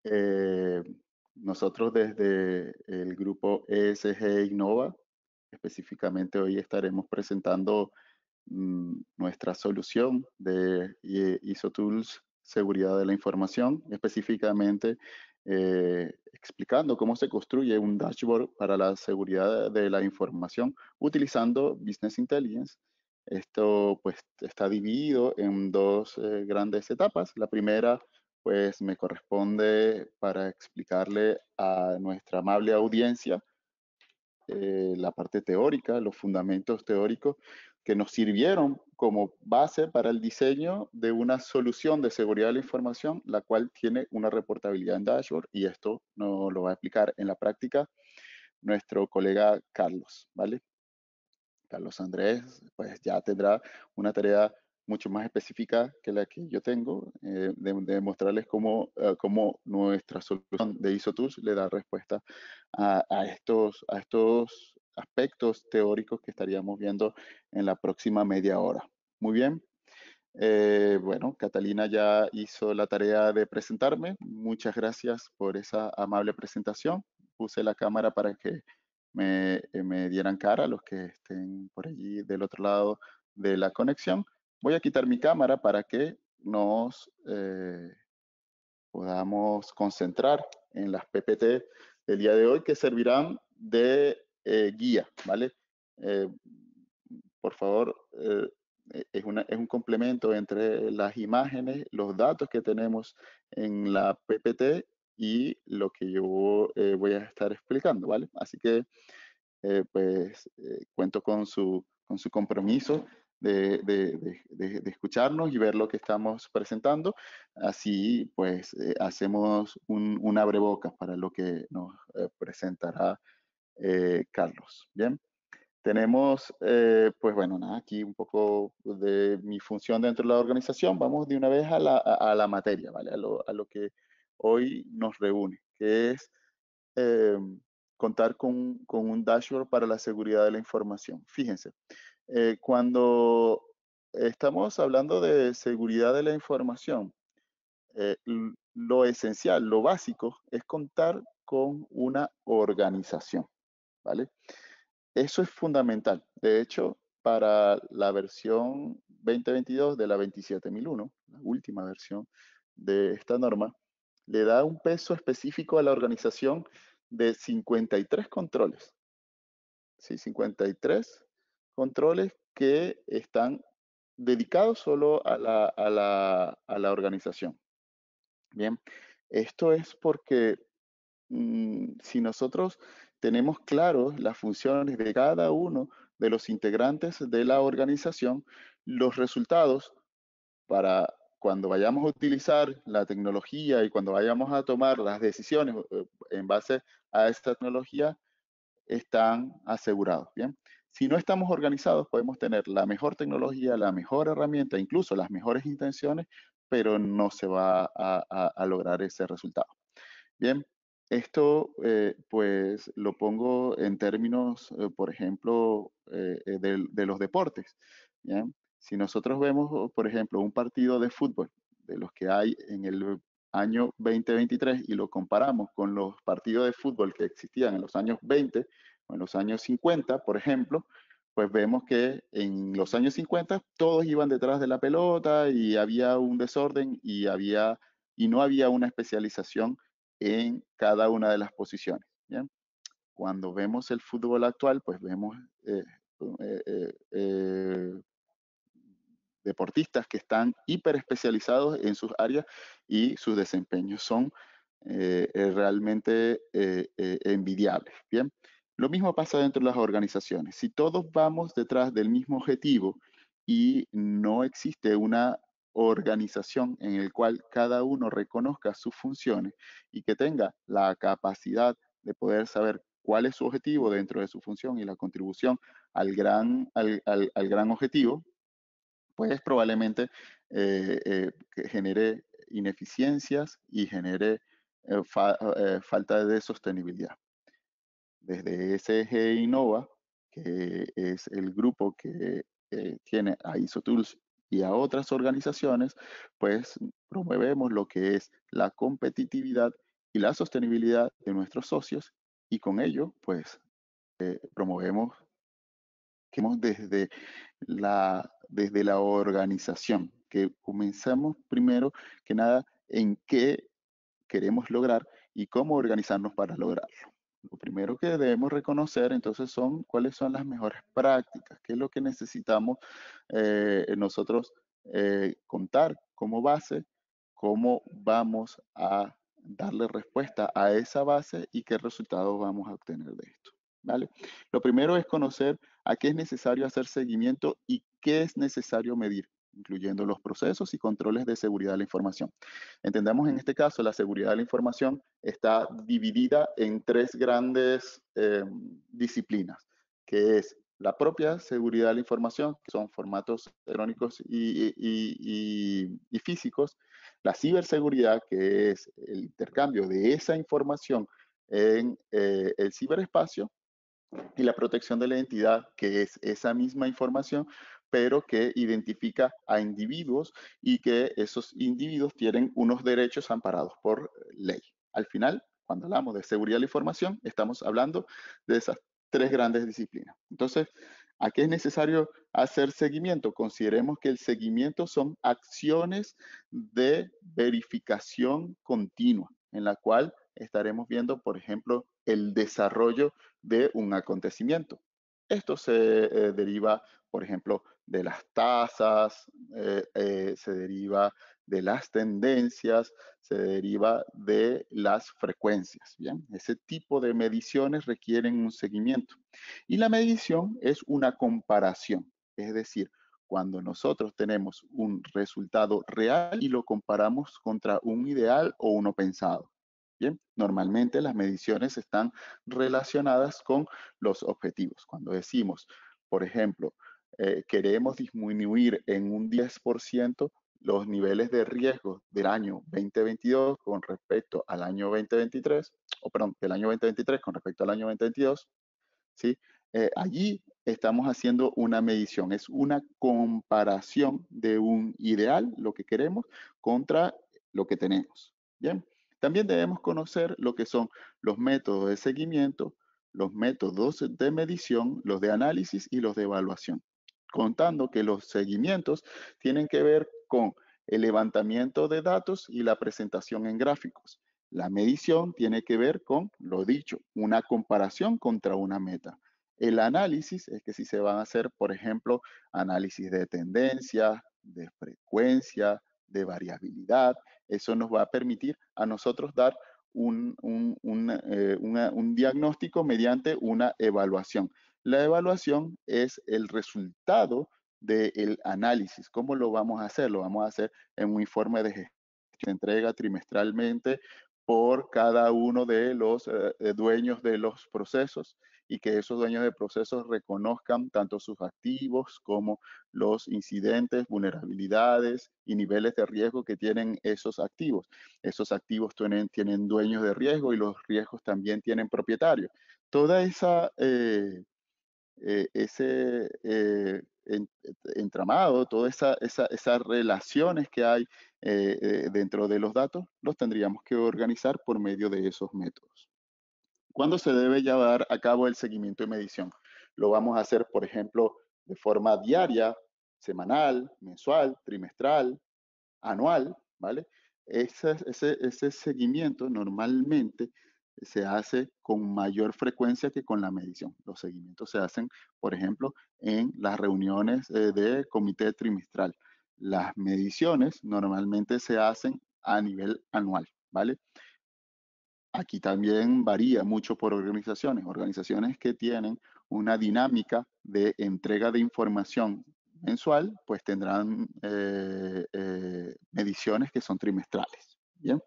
Eh, Nosotros desde el grupo ESG Innova, específicamente hoy estaremos presentando nuestra solución de ISO Tools Seguridad de la Información, específicamente explicando cómo se construye un dashboard para la seguridad de la información utilizando Business Intelligence. Esto pues está dividido en dos grandes etapas. La primera pues me corresponde para explicarle a nuestra amable audiencia la parte teórica, los fundamentos teóricos que nos sirvieron como base para el diseño de una solución de seguridad de la información, la cual tiene una reportabilidad en dashboard, y esto nos lo va a explicar en la práctica nuestro colega Carlos, ¿vale? Carlos Andrés, pues ya tendrá una tarea mucho más específica que la que yo tengo, de mostrarles cómo nuestra solución de ISO Tools le da respuesta a estos aspectos teóricos que estaríamos viendo en la próxima media hora. Muy bien. Bueno, Catalina ya hizo la tarea de presentarme. Muchas gracias por esa amable presentación. Puse la cámara para que me dieran cara los que estén por allí del otro lado de la conexión. Voy a quitar mi cámara para que nos podamos concentrar en las PPT del día de hoy que servirán de guía, ¿vale? Eh, por favor, es un complemento entre las imágenes, los datos que tenemos en la PPT y lo que yo voy a estar explicando, ¿vale? Así que cuento con su compromiso de escucharnos y ver lo que estamos presentando. Así pues hacemos un abrebocas para lo que nos presentará Carlos. Bien. Tenemos, pues bueno, nada, aquí un poco de mi función dentro de la organización. Vamos de una vez a la materia, ¿vale? A lo que hoy nos reúne, que es eh, contar con un dashboard para la seguridad de la información. Fíjense, cuando estamos hablando de seguridad de la información, lo esencial, lo básico, es contar con una organización, ¿vale? Eso es fundamental. De hecho, para la versión 2022 de la 27001, la última versión de esta norma, le da un peso específico a la organización de 53 controles. Sí, 53 controles que están dedicados solo a la organización. Bien, esto es porque si nosotros tenemos claros las funciones de cada uno de los integrantes de la organización, los resultados para cuando vayamos a utilizar la tecnología y cuando vayamos a tomar las decisiones en base a esta tecnología están asegurados. Bien, si no estamos organizados, podemos tener la mejor tecnología, la mejor herramienta, incluso las mejores intenciones, pero no se va a lograr ese resultado. Bien, esto pues lo pongo en términos, por ejemplo, de los deportes. Bien, si nosotros vemos, por ejemplo, un partido de fútbol de los que hay en el año 2023 y lo comparamos con los partidos de fútbol que existían en los años 20 o en los años 50, por ejemplo, pues vemos que en los años 50 todos iban detrás de la pelota y había un desorden y no había una especialización en cada una de las posiciones. ¿Bien? Cuando vemos el fútbol actual, pues vemos eh, eh, eh, deportistas que están hiper especializados en sus áreas y sus desempeños son realmente envidiables. Bien, lo mismo pasa dentro de las organizaciones. Si todos vamos detrás del mismo objetivo y no existe una organización en el cual cada uno reconozca sus funciones y que tenga la capacidad de poder saber cuál es su objetivo dentro de su función y la contribución al gran objetivo, pues probablemente que genere ineficiencias y genere falta de sostenibilidad. Desde SG Innova, que es el grupo que tiene a ISO Tools y a otras organizaciones, pues promovemos lo que es la competitividad y la sostenibilidad de nuestros socios y con ello, pues, promovemos desde la organización, que comenzamos primero que nada en qué queremos lograr y cómo organizarnos para lograrlo. Lo primero que debemos reconocer entonces son cuáles son las mejores prácticas, qué es lo que necesitamos nosotros contar como base, cómo vamos a darle respuesta a esa base y qué resultados vamos a obtener de esto. ¿Vale? Lo primero es conocer a qué es necesario hacer seguimiento y qué es necesario medir, incluyendo los procesos y controles de seguridad de la información. Entendamos en este caso la seguridad de la información está dividida en tres grandes disciplinas, que es la propia seguridad de la información, que son formatos electrónicos y físicos, la ciberseguridad, que es el intercambio de esa información en el ciberespacio, y la protección de la identidad, que es esa misma información, pero que identifica a individuos y que esos individuos tienen unos derechos amparados por ley. Al final, cuando hablamos de seguridad de la información, estamos hablando de esas tres grandes disciplinas. Entonces, ¿a qué es necesario hacer seguimiento? Consideremos que el seguimiento son acciones de verificación continua, en la cual estaremos viendo, por ejemplo, el desarrollo de un acontecimiento. Esto se deriva, por ejemplo, de las tasas, se deriva de las tendencias, se deriva de las frecuencias. Bien, ese tipo de mediciones requieren un seguimiento. Y la medición es una comparación, es decir, cuando nosotros tenemos un resultado real y lo comparamos contra un ideal o uno pensado. Bien, normalmente las mediciones están relacionadas con los objetivos. Cuando decimos, por ejemplo, queremos disminuir en un 10% los niveles de riesgo del año 2022 con respecto al año 2023, o perdón, del año 2023 con respecto al año 2022, ¿sí? Allí estamos haciendo una medición, es una comparación de un ideal, lo que queremos, contra lo que tenemos. Bien, también debemos conocer lo que son los métodos de seguimiento, los métodos de medición, los de análisis y los de evaluación. Contando que los seguimientos tienen que ver con el levantamiento de datos y la presentación en gráficos. La medición tiene que ver con, lo dicho, una comparación contra una meta. El análisis es que si se van a hacer, por ejemplo, análisis de tendencia, de frecuencia, de variabilidad, eso nos va a permitir a nosotros dar un diagnóstico mediante una evaluación. La evaluación es el resultado del análisis. ¿Cómo lo vamos a hacer? Lo vamos a hacer en un informe de gestión. Se entrega trimestralmente por cada uno de los dueños de los procesos y que esos dueños de procesos reconozcan tanto sus activos como los incidentes, vulnerabilidades y niveles de riesgo que tienen esos activos. Esos activos tienen dueños de riesgo y los riesgos también tienen propietarios. Toda esa ese entramado, todas esas relaciones que hay dentro de los datos, los tendríamos que organizar por medio de esos métodos. ¿Cuándo se debe llevar a cabo el seguimiento y medición? Lo vamos a hacer, por ejemplo, de forma diaria, semanal, mensual, trimestral, anual, ¿vale? Ese seguimiento normalmente se hace con mayor frecuencia que con la medición. Los seguimientos se hacen, por ejemplo, en las reuniones de comité trimestral. Las mediciones normalmente se hacen a nivel anual, ¿vale? Aquí también varía mucho por organizaciones. Organizaciones que tienen una dinámica de entrega de información mensual, pues tendrán mediciones que son trimestrales. Bien.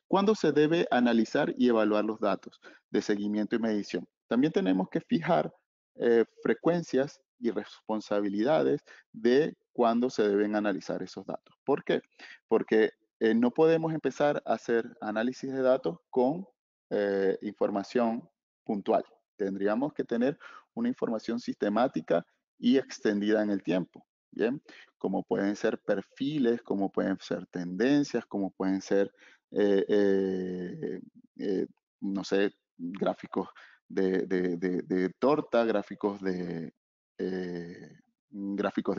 ¿Cuándo se debe analizar y evaluar los datos de seguimiento y medición? También tenemos que fijar frecuencias y responsabilidades de cuándo se deben analizar esos datos. ¿Por qué? Porque no podemos empezar a hacer análisis de datos con información puntual. Tendríamos que tener una información sistemática y extendida en el tiempo. Bien, como pueden ser perfiles, como pueden ser tendencias, como pueden ser, eh, eh, eh, no sé, gráficos de torta, gráficos de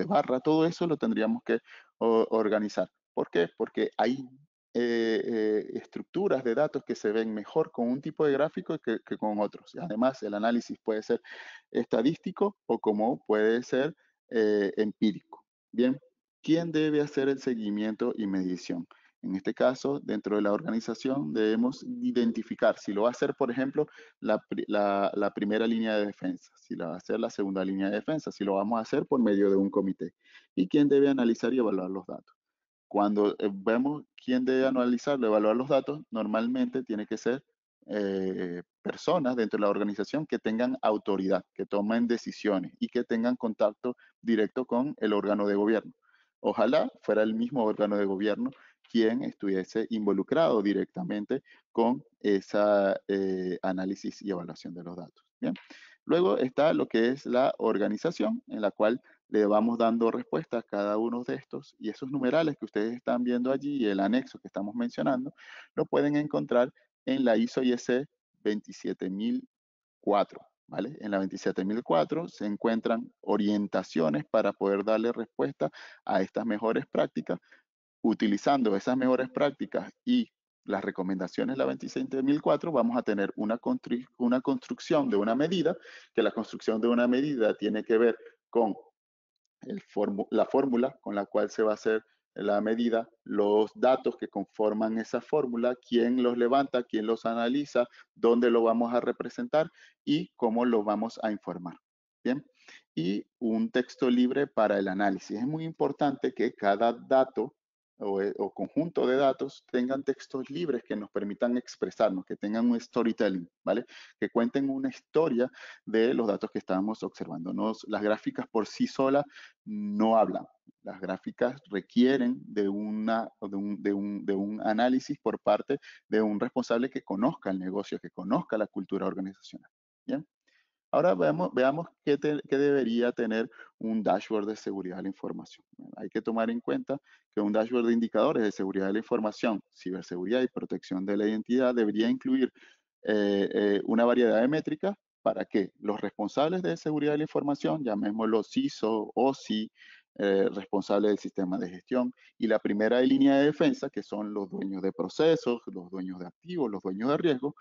barra, todo eso lo tendríamos que organizar. ¿Por qué? Porque hay estructuras de datos que se ven mejor con un tipo de gráfico que con otros. Además, el análisis puede ser estadístico o como puede ser empírico. Bien, ¿quién debe hacer el seguimiento y medición? En este caso, dentro de la organización debemos identificar si lo va a hacer, por ejemplo, la primera línea de defensa, si la va a hacer la segunda línea de defensa, si lo vamos a hacer por medio de un comité. ¿Y quién debe analizar y evaluar los datos? Cuando vemos quién debe analizarlo, evaluar los datos, normalmente tiene que ser personas dentro de la organización que tengan autoridad, que tomen decisiones y que tengan contacto directo con el órgano de gobierno. Ojalá fuera el mismo órgano de gobierno quien estuviese involucrado directamente con esa análisis y evaluación de los datos. Bien. Luego está lo que es la organización, en la cual le vamos dando respuesta a cada uno de estos y esos numerales que ustedes están viendo allí y el anexo que estamos mencionando, lo pueden encontrar en la ISO IEC 27004, ¿vale? En la 27004 se encuentran orientaciones para poder darle respuesta a estas mejores prácticas. Utilizando esas mejores prácticas y las recomendaciones de la 27004, vamos a tener una construcción de una medida, que la construcción de una medida tiene que ver con la fórmula con la cual se va a hacer la medida, los datos que conforman esa fórmula, quién los levanta, quién los analiza, dónde lo vamos a representar y cómo lo vamos a informar. Bien, y un texto libre para el análisis. Es muy importante que cada dato o conjunto de datos tengan textos libres que nos permitan expresarnos, que tengan un storytelling, ¿vale? Que cuenten una historia de los datos que estamos observando. Las gráficas por sí solas no hablan. Las gráficas requieren de un análisis por parte de un responsable que conozca el negocio, que conozca la cultura organizacional. ¿Bien? Ahora veamos qué debería tener un dashboard de seguridad de la información. Hay que tomar en cuenta que un dashboard de indicadores de seguridad de la información, ciberseguridad y protección de la identidad debería incluir una variedad de métricas para que los responsables de seguridad de la información, llamémoslo CISO, OSI, responsables del sistema de gestión, y la primera línea de defensa, que son los dueños de procesos, los dueños de activos, los dueños de riesgo,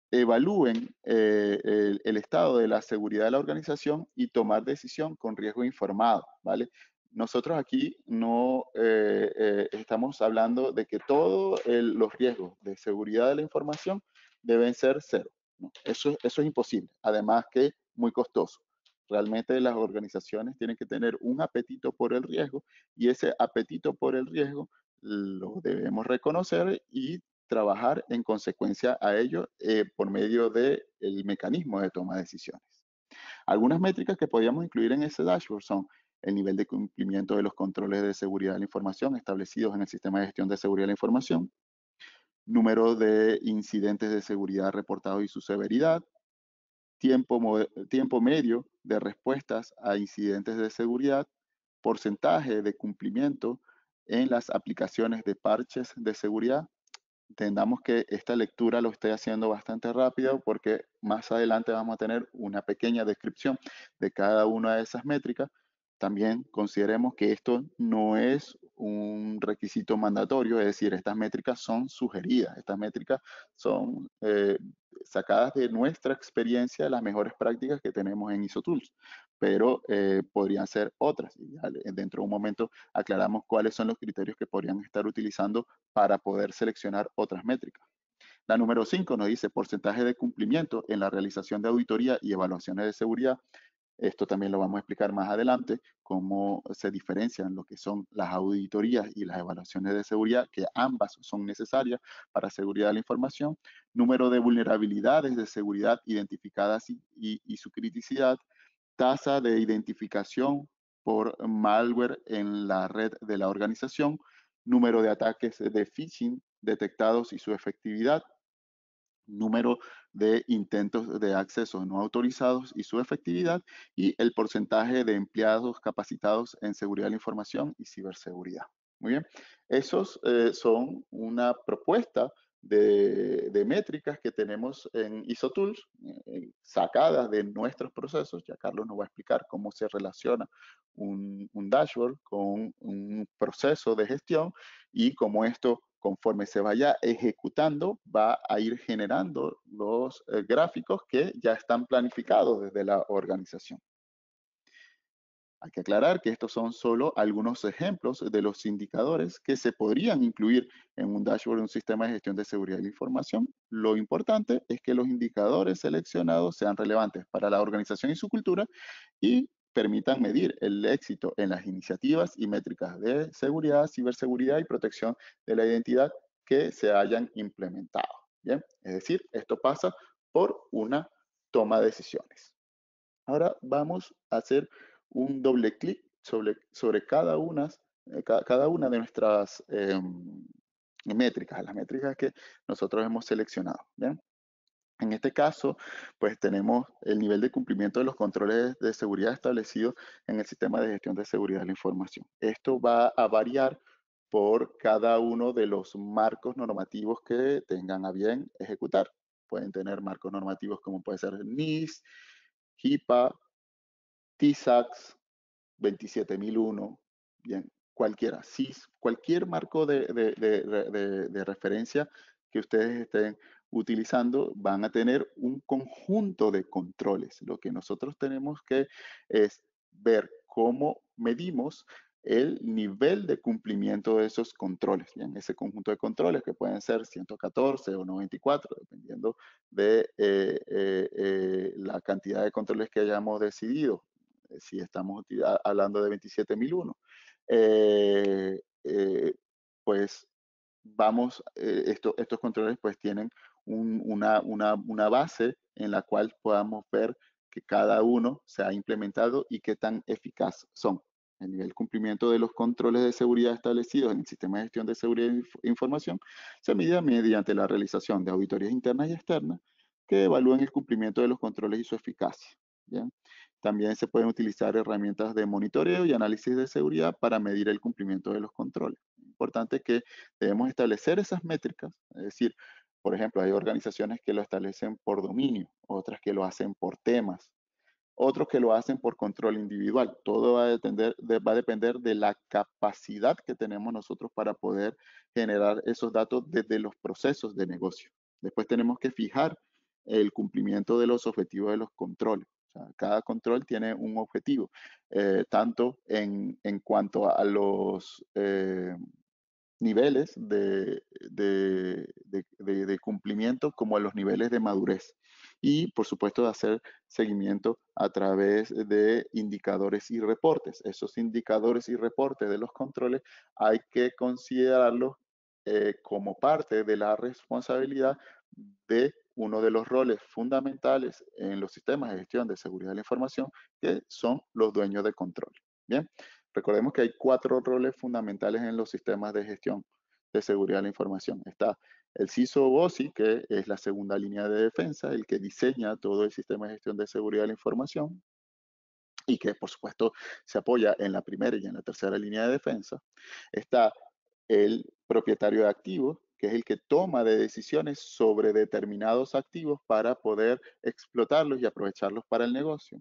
evalúen el estado de la seguridad de la organización y tomar decisión con riesgo informado, ¿vale? Nosotros aquí no estamos hablando de que todos los riesgos de seguridad de la información deben ser cero, ¿no? Eso es imposible, además que muy costoso. Realmente las organizaciones tienen que tener un apetito por el riesgo y ese apetito por el riesgo lo debemos reconocer y trabajar en consecuencia a ello por medio del mecanismo de toma de decisiones. Algunas métricas que podríamos incluir en ese dashboard son el nivel de cumplimiento de los controles de seguridad de la información establecidos en el sistema de gestión de seguridad de la información, número de incidentes de seguridad reportados y su severidad, tiempo medio de respuestas a incidentes de seguridad, porcentaje de cumplimiento en las aplicaciones de parches de seguridad. Entendamos que esta lectura lo estoy haciendo bastante rápido porque más adelante vamos a tener una pequeña descripción de cada una de esas métricas. También consideremos que esto no es un requisito mandatorio, es decir, estas métricas son sugeridas, estas métricas son sacadas de nuestra experiencia, de las mejores prácticas que tenemos en ISO Tools, pero podrían ser otras. Y dentro de un momento aclaramos cuáles son los criterios que podrían estar utilizando para poder seleccionar otras métricas. La número 5 nos dice porcentaje de cumplimiento en la realización de auditoría y evaluaciones de seguridad. Esto también lo vamos a explicar más adelante, cómo se diferencian lo que son las auditorías y las evaluaciones de seguridad, que ambas son necesarias para seguridad de la información. Número de vulnerabilidades de seguridad identificadas y su criticidad. Tasa de identificación por malware en la red de la organización. Número de ataques de phishing detectados y su efectividad. número de intentos de acceso no autorizados y su efectividad, y el porcentaje de empleados capacitados en seguridad de la información y ciberseguridad. Muy bien, esos son una propuesta de métricas que tenemos en ISO Tools, sacadas de nuestros procesos. Ya Carlos nos va a explicar cómo se relaciona un dashboard con un proceso de gestión y cómo esto, conforme se vaya ejecutando, va a ir generando los gráficos que ya están planificados desde la organización. Hay que aclarar que estos son solo algunos ejemplos de los indicadores que se podrían incluir en un dashboard de un sistema de gestión de seguridad de la información. Lo importante es que los indicadores seleccionados sean relevantes para la organización y su cultura y permitan medir el éxito en las iniciativas y métricas de seguridad, ciberseguridad y protección de la identidad que se hayan implementado. Bien, es decir, esto pasa por una toma de decisiones. Ahora vamos a hacer un doble clic sobre cada una de nuestras métricas, las métricas que nosotros hemos seleccionado. ¿Bien? En este caso, pues tenemos el nivel de cumplimiento de los controles de seguridad establecidos en el sistema de gestión de seguridad de la información. Esto va a variar por cada uno de los marcos normativos que tengan a bien ejecutar. Pueden tener marcos normativos como puede ser NIS, HIPAA, TISAX, 27001, bien, cualquiera, CIS, cualquier marco de referencia que ustedes estén utilizando, van a tener un conjunto de controles. Lo que nosotros tenemos que es ver cómo medimos el nivel de cumplimiento de esos controles, bien, ese conjunto de controles que pueden ser 114 o 94, dependiendo de la cantidad de controles que hayamos decidido, si estamos hablando de 27001, eh, eh, pues estos controles pues tienen una base en la cual podamos ver que cada uno se ha implementado y qué tan eficaz son. El nivel de cumplimiento de los controles de seguridad establecidos en el sistema de gestión de seguridad de información se mide mediante la realización de auditorías internas y externas que evalúen el cumplimiento de los controles y su eficacia. ¿Bien? También se pueden utilizar herramientas de monitoreo y análisis de seguridad para medir el cumplimiento de los controles. Importante que debemos establecer esas métricas, es decir, por ejemplo, hay organizaciones que lo establecen por dominio, otras que lo hacen por temas, otros que lo hacen por control individual. Todo va a depender de la capacidad que tenemos nosotros para poder generar esos datos desde los procesos de negocio. Después tenemos que fijar el cumplimiento de los objetivos de los controles. O sea, cada control tiene un objetivo, tanto en cuanto a los niveles de cumplimiento como a los niveles de madurez. Y, por supuesto, de hacer seguimiento a través de indicadores y reportes. Esos indicadores y reportes de los controles hay que considerarlos como parte de la responsabilidad de uno de los roles fundamentales en los sistemas de gestión de seguridad de la información, que son los dueños de control. Bien, recordemos que hay 4 roles fundamentales en los sistemas de gestión de seguridad de la información. Está el CISO o OSI, que es la segunda línea de defensa, el que diseña todo el sistema de gestión de seguridad de la información y que, por supuesto, se apoya en la primera y en la tercera línea de defensa. Está el propietario de activos, que es el que toma de decisiones sobre determinados activos para poder explotarlos y aprovecharlos para el negocio.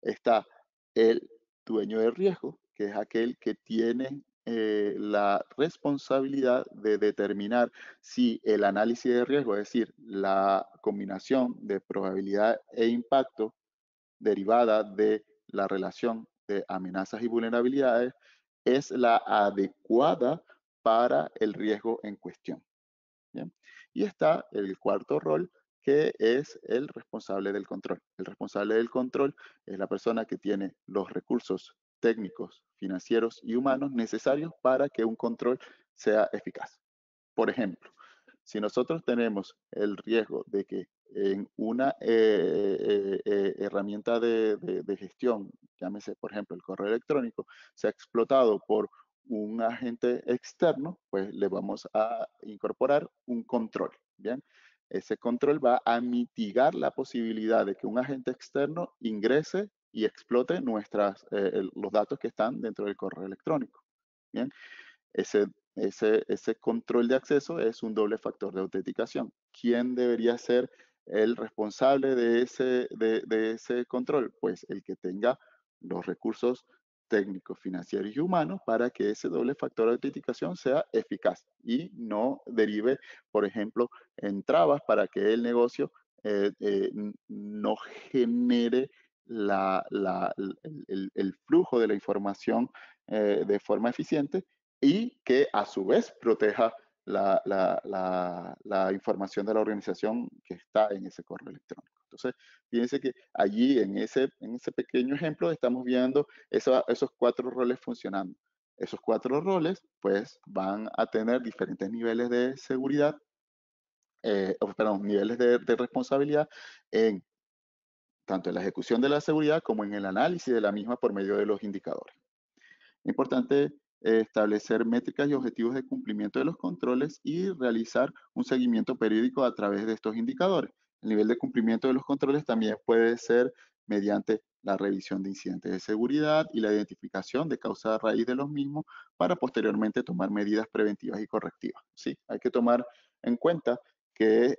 Está el dueño de riesgo, que es aquel que tiene la responsabilidad de determinar si el análisis de riesgo, es decir, la combinación de probabilidad e impacto derivada de la relación de amenazas y vulnerabilidades, es la adecuada para el riesgo en cuestión. ¿Bien? Y está el cuarto rol, que es el responsable del control. El responsable del control es la persona que tiene los recursos técnicos, financieros y humanos necesarios para que un control sea eficaz. Por ejemplo, si nosotros tenemos el riesgo de que en una herramienta de gestión, llámese por ejemplo el correo electrónico, sea explotado por un agente externo, pues le vamos a incorporar un control, ¿bien? ese control va a mitigar la posibilidad de que un agente externo ingrese y explote los datos que están dentro del correo electrónico. Bien, ese, ese control de acceso es un doble factor de autenticación. ¿Quién debería ser el responsable de ese control? Pues el que tenga los recursos técnicos, financieros y humanos para que ese doble factor de autenticación sea eficaz y no derive, por ejemplo, en trabas para que el negocio no genere el flujo de la información de forma eficiente y que a su vez proteja la información de la organización que está en ese correo electrónico. Entonces, fíjense que allí en ese pequeño ejemplo estamos viendo esos cuatro roles funcionando. Esos cuatro roles pues van a tener diferentes niveles de seguridad, perdón, niveles de responsabilidad en tanto en la ejecución de la seguridad como en el análisis de la misma por medio de los indicadores. Importante establecer métricas y objetivos de cumplimiento de los controles y realizar un seguimiento periódico a través de estos indicadores. El nivel de cumplimiento de los controles también puede ser mediante la revisión de incidentes de seguridad y la identificación de causa raíz de los mismos para posteriormente tomar medidas preventivas y correctivas. Sí, hay que tomar en cuenta que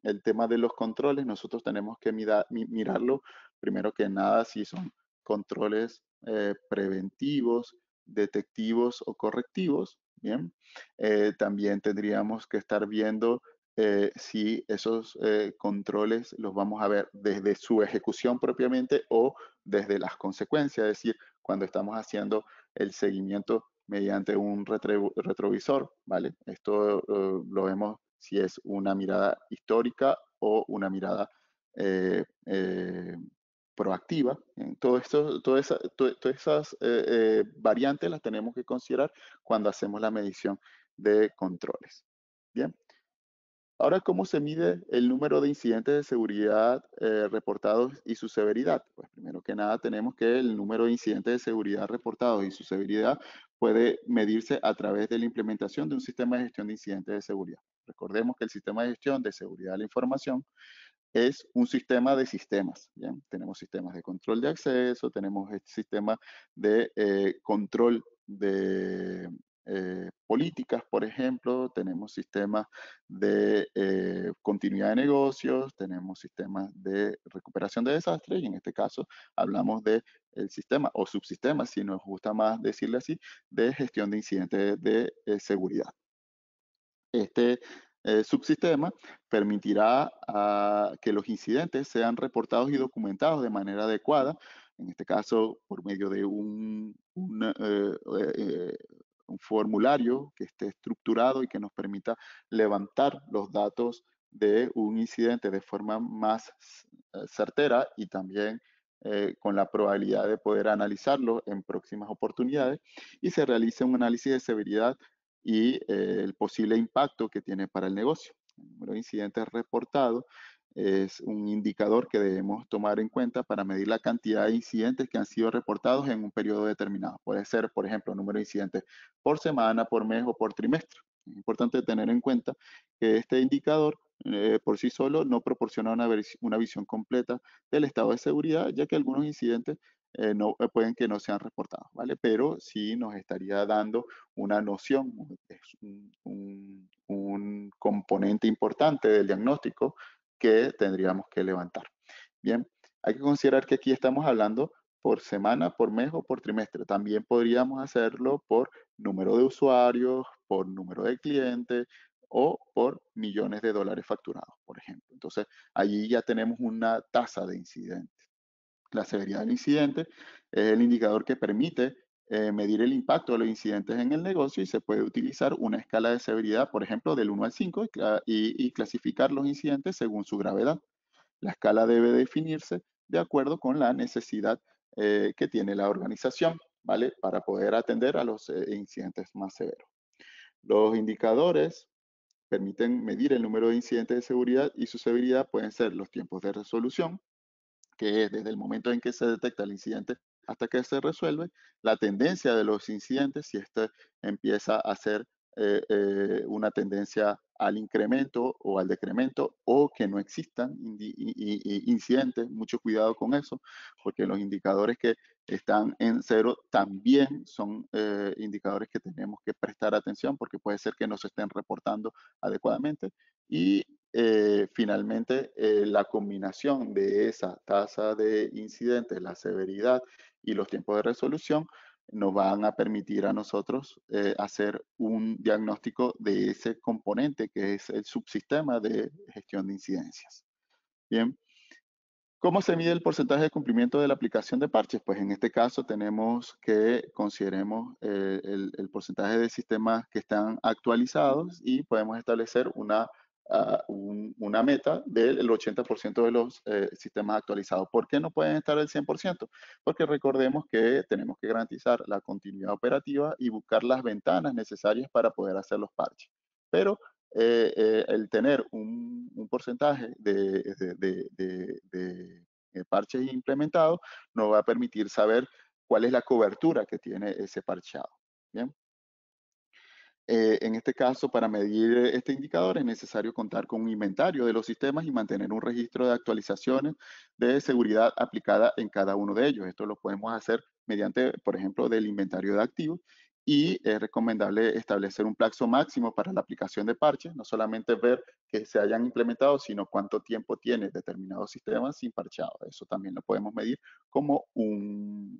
el tema de los controles nosotros tenemos que mirarlo primero que nada si son controles preventivos, detectivos o correctivos, ¿bien? También tendríamos que estar viendo si esos controles los vamos a ver desde su ejecución propiamente o desde las consecuencias, es decir, cuando estamos haciendo el seguimiento mediante un retrovisor, ¿vale? Esto lo vemos si es una mirada histórica o una mirada eh, eh, proactiva. Todas esas variantes las tenemos que considerar cuando hacemos la medición de controles. Bien, ahora, ¿cómo se mide el número de incidentes de seguridad reportados y su severidad? Pues primero que nada tenemos que el número de incidentes de seguridad reportados y su severidad puede medirse a través de la implementación de un sistema de gestión de incidentes de seguridad. Recordemos que el sistema de gestión de seguridad de la información es un sistema de sistemas. ¿Bien? Tenemos sistemas de control de acceso, tenemos este sistema de control de políticas, por ejemplo, tenemos sistemas de continuidad de negocios, tenemos sistemas de recuperación de desastres y en este caso hablamos de el sistema o subsistema, si nos gusta más decirle así, de gestión de incidentes de seguridad. Este subsistema permitirá que los incidentes sean reportados y documentados de manera adecuada, en este caso por medio de un formulario que esté estructurado y que nos permita levantar los datos de un incidente de forma más certera y también con la probabilidad de poder analizarlo en próximas oportunidades y se realice un análisis de severidad y el posible impacto que tiene para el negocio. El número de incidentes reportados es un indicador que debemos tomar en cuenta para medir la cantidad de incidentes que han sido reportados en un periodo determinado. Puede ser, por ejemplo, el número de incidentes por semana, por mes o por trimestre. Es importante tener en cuenta que este indicador por sí solo no proporciona una visión completa del estado de seguridad, ya que algunos incidentes pueden que no sean reportados, ¿vale? Pero sí nos estaría dando una noción, es un componente importante del diagnóstico que tendríamos que levantar. Bien, hay que considerar que aquí estamos hablando por semana, por mes o por trimestre. También podríamos hacerlo por número de usuarios, por número de clientes o por millones de dólares facturados, por ejemplo. Entonces, allí ya tenemos una tasa de incidentes. La severidad del incidente es el indicador que permite medir el impacto de los incidentes en el negocio y se puede utilizar una escala de severidad, por ejemplo, del 1 al 5 y clasificar los incidentes según su gravedad. La escala debe definirse de acuerdo con la necesidad que tiene la organización, ¿vale? Para poder atender a los incidentes más severos. Los indicadores permiten medir el número de incidentes de seguridad y su severidad pueden ser los tiempos de resolución, que es desde el momento en que se detecta el incidente hasta que se resuelve, la tendencia de los incidentes, si este empieza a ser una tendencia al incremento o al decremento o que no existan incidentes. Mucho cuidado con eso, porque los indicadores que están en cero también son indicadores que tenemos que prestar atención porque puede ser que no se estén reportando adecuadamente. Y finalmente, la combinación de esa tasa de incidentes, la severidad y los tiempos de resolución nos van a permitir a nosotros hacer un diagnóstico de ese componente que es el subsistema de gestión de incidencias. Bien, ¿cómo se mide el porcentaje de cumplimiento de la aplicación de parches? Pues en este caso tenemos que consideremos el porcentaje de sistemas que están actualizados y podemos establecer una meta del 80% de los sistemas actualizados. ¿Por qué no pueden estar al 100%? Porque recordemos que tenemos que garantizar la continuidad operativa y buscar las ventanas necesarias para poder hacer los parches. Pero el tener un porcentaje de parches implementados nos va a permitir saber cuál es la cobertura que tiene ese parcheado. Bien. En este caso, para medir este indicador es necesario contar con un inventario de los sistemas y mantener un registro de actualizaciones de seguridad aplicada en cada uno de ellos. Esto lo podemos hacer mediante, por ejemplo, del inventario de activos y es recomendable establecer un plazo máximo para la aplicación de parches, no solamente ver que se hayan implementado, sino cuánto tiempo tiene determinado sistema sin parcheado. Eso también lo podemos medir como un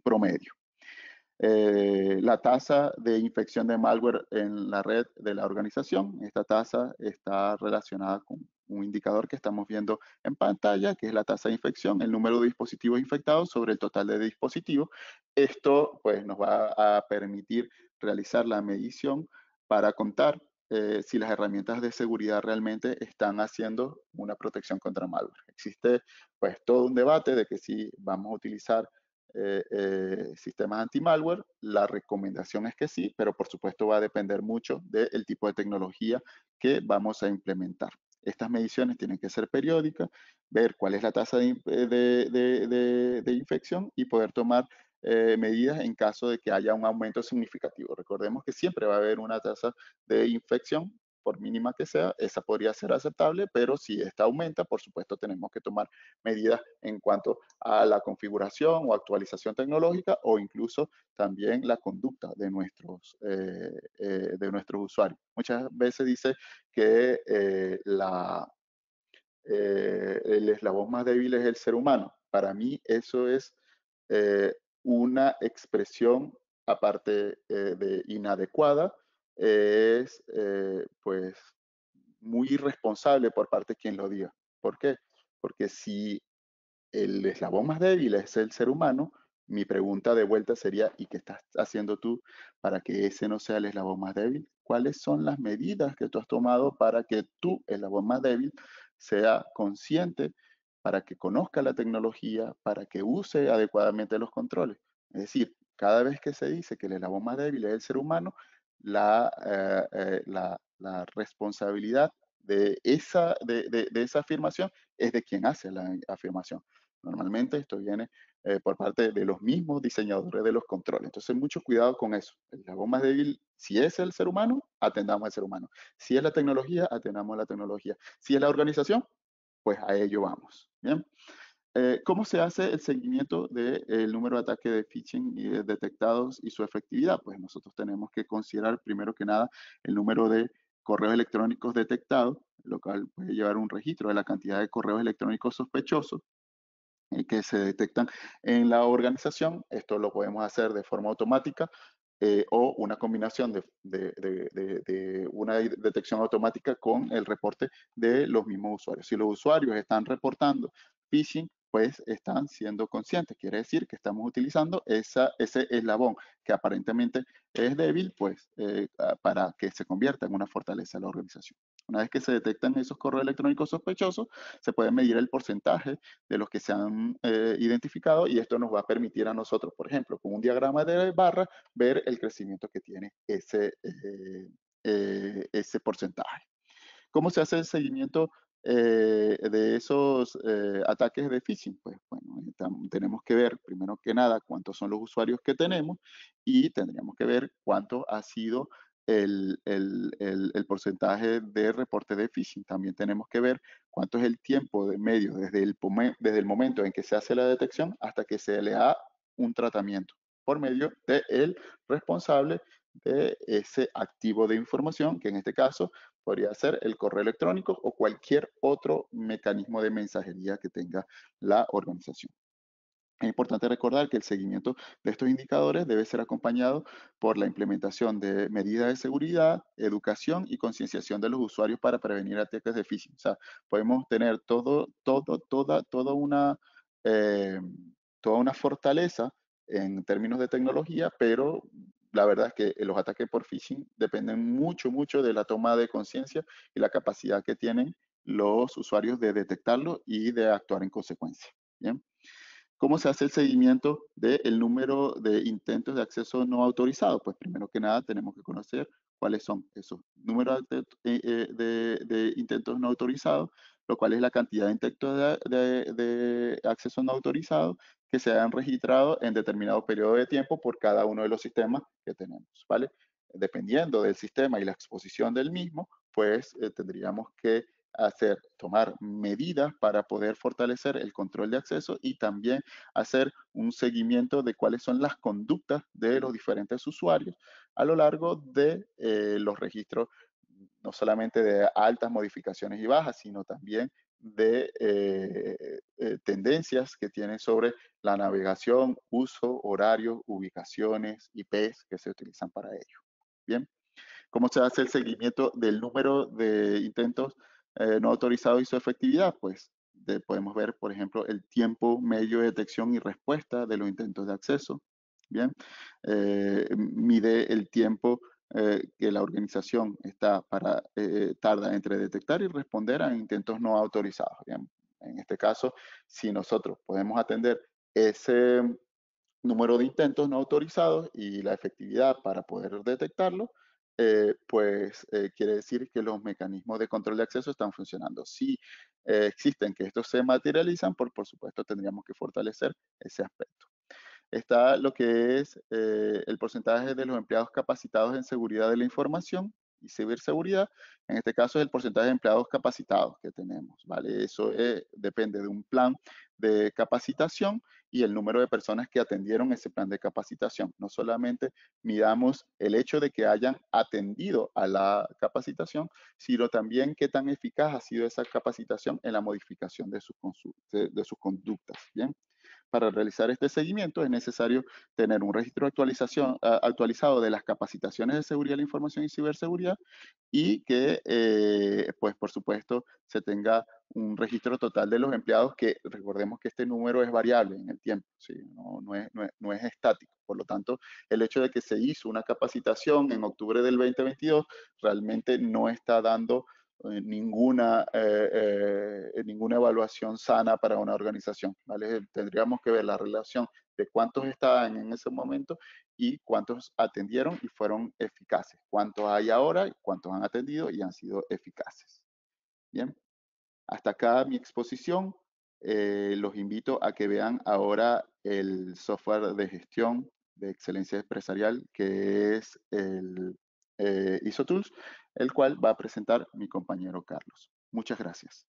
promedio. La tasa de infección de malware en la red de la organización. Esta tasa está relacionada con un indicador que estamos viendo en pantalla, que es la tasa de infección, el número de dispositivos infectados sobre el total de dispositivos. Esto pues nos va a permitir realizar la medición para contar si las herramientas de seguridad realmente están haciendo una protección contra malware. Existe pues todo un debate de que si vamos a utilizar sistemas anti-malware, la recomendación es que sí, pero por supuesto va a depender mucho del tipo de tecnología que vamos a implementar. Estas mediciones tienen que ser periódicas, ver cuál es la tasa de infección y poder tomar medidas en caso de que haya un aumento significativo. Recordemos que siempre va a haber una tasa de infección, por mínima que sea, esa podría ser aceptable, pero si esta aumenta, por supuesto tenemos que tomar medidas en cuanto a la configuración o actualización tecnológica o incluso también la conducta de nuestros usuarios. Muchas veces dice que el eslabón más débil es el ser humano. Para mí eso es eh, una expresión, aparte de inadecuada, es pues muy irresponsable por parte de quien lo diga. ¿Por qué? Porque si el eslabón más débil es el ser humano, mi pregunta de vuelta sería, ¿y qué estás haciendo tú para que ese no sea el eslabón más débil? ¿Cuáles son las medidas que tú has tomado para que tú, el eslabón más débil, sea consciente, para que conozca la tecnología, para que use adecuadamente los controles? Es decir, cada vez que se dice que el eslabón más débil es el ser humano, la responsabilidad de esa afirmación es de quien hace la afirmación. Normalmente esto viene por parte de los mismos diseñadores de los controles. Entonces, mucho cuidado con eso. El eslabón más débil, si es el ser humano, atendamos al ser humano. Si es la tecnología, atendamos a la tecnología. Si es la organización, pues a ello vamos. Bien. ¿Cómo se hace el seguimiento del número de ataques de phishing detectados y su efectividad? Pues nosotros tenemos que considerar primero que nada el número de correos electrónicos detectados, lo cual puede llevar un registro de la cantidad de correos electrónicos sospechosos que se detectan en la organización. Esto lo podemos hacer de forma automática o una combinación de una detección automática con el reporte de los mismos usuarios. Si los usuarios están reportando phishing, pues están siendo conscientes. Quiere decir que estamos utilizando ese eslabón que aparentemente es débil, pues para que se convierta en una fortaleza de la organización. Una vez que se detectan esos correos electrónicos sospechosos, se puede medir el porcentaje de los que se han identificado y esto nos va a permitir a nosotros, por ejemplo, con un diagrama de barra, ver el crecimiento que tiene ese porcentaje. ¿Cómo se hace el seguimiento de esos ataques de phishing? Pues bueno, tenemos que ver primero que nada cuántos son los usuarios que tenemos y tendríamos que ver cuánto ha sido el porcentaje de reporte de phishing. También tenemos que ver cuánto es el tiempo de medio desde el momento en que se hace la detección hasta que se le da un tratamiento por medio del responsable de ese activo de información, que en este caso podría ser el correo electrónico o cualquier otro mecanismo de mensajería que tenga la organización. Es importante recordar que el seguimiento de estos indicadores debe ser acompañado por la implementación de medidas de seguridad, educación y concienciación de los usuarios para prevenir ataques de phishing. O sea, podemos tener eh, toda una fortaleza en términos de tecnología, pero la verdad es que los ataques por phishing dependen mucho, mucho de la toma de conciencia y la capacidad que tienen los usuarios de detectarlo y de actuar en consecuencia. Bien. ¿Cómo se hace el seguimiento del número de intentos de acceso no autorizado? Pues primero que nada tenemos que conocer cuáles son esos números de intentos no autorizados, lo cual es la cantidad de intentos de acceso no autorizado que se han registrado en determinado periodo de tiempo por cada uno de los sistemas que tenemos, ¿vale? Dependiendo del sistema y la exposición del mismo, pues tendríamos que tomar medidas para poder fortalecer el control de acceso y también hacer un seguimiento de cuáles son las conductas de los diferentes usuarios a lo largo de los registros, no solamente de altas modificaciones y bajas, sino también de tendencias que tienen sobre la navegación, uso, horarios, ubicaciones, IPs que se utilizan para ello. Bien. ¿Cómo se hace el seguimiento del número de intentos no autorizados y su efectividad? Pues podemos ver, por ejemplo, el tiempo medio de detección y respuesta de los intentos de acceso. Bien, mide el tiempo que la organización tarda entre detectar y responder a intentos no autorizados. Bien, en este caso, si nosotros podemos atender ese número de intentos no autorizados y la efectividad para poder detectarlo, quiere decir que los mecanismos de control de acceso están funcionando. Si existen que estos se materializan, por supuesto tendríamos que fortalecer ese aspecto. Está lo que es el porcentaje de los empleados capacitados en seguridad de la información y ciberseguridad. En este caso es el porcentaje de empleados capacitados que tenemos, ¿vale? Eso depende de un plan de capacitación y el número de personas que atendieron ese plan de capacitación. No solamente midamos el hecho de que hayan atendido a la capacitación, sino también qué tan eficaz ha sido esa capacitación en la modificación de sus conductas, ¿bien? Para realizar este seguimiento es necesario tener un registro actualizado de las capacitaciones de seguridad de la información y ciberseguridad y que, pues por supuesto, se tenga un registro total de los empleados que recordemos que este número es variable en el tiempo, ¿sí? No es estático. Por lo tanto, el hecho de que se hizo una capacitación en octubre del 2022 realmente no está dando ninguna evaluación sana para una organización, ¿vale? Tendríamos que ver la relación de cuántos estaban en ese momento y cuántos atendieron y fueron eficaces, cuántos hay ahora, cuántos han atendido y han sido eficaces. Bien, hasta acá mi exposición. Los invito a que vean ahora el software de gestión de excelencia empresarial que es el ISO Tools, el cual va a presentar mi compañero Carlos. Muchas gracias.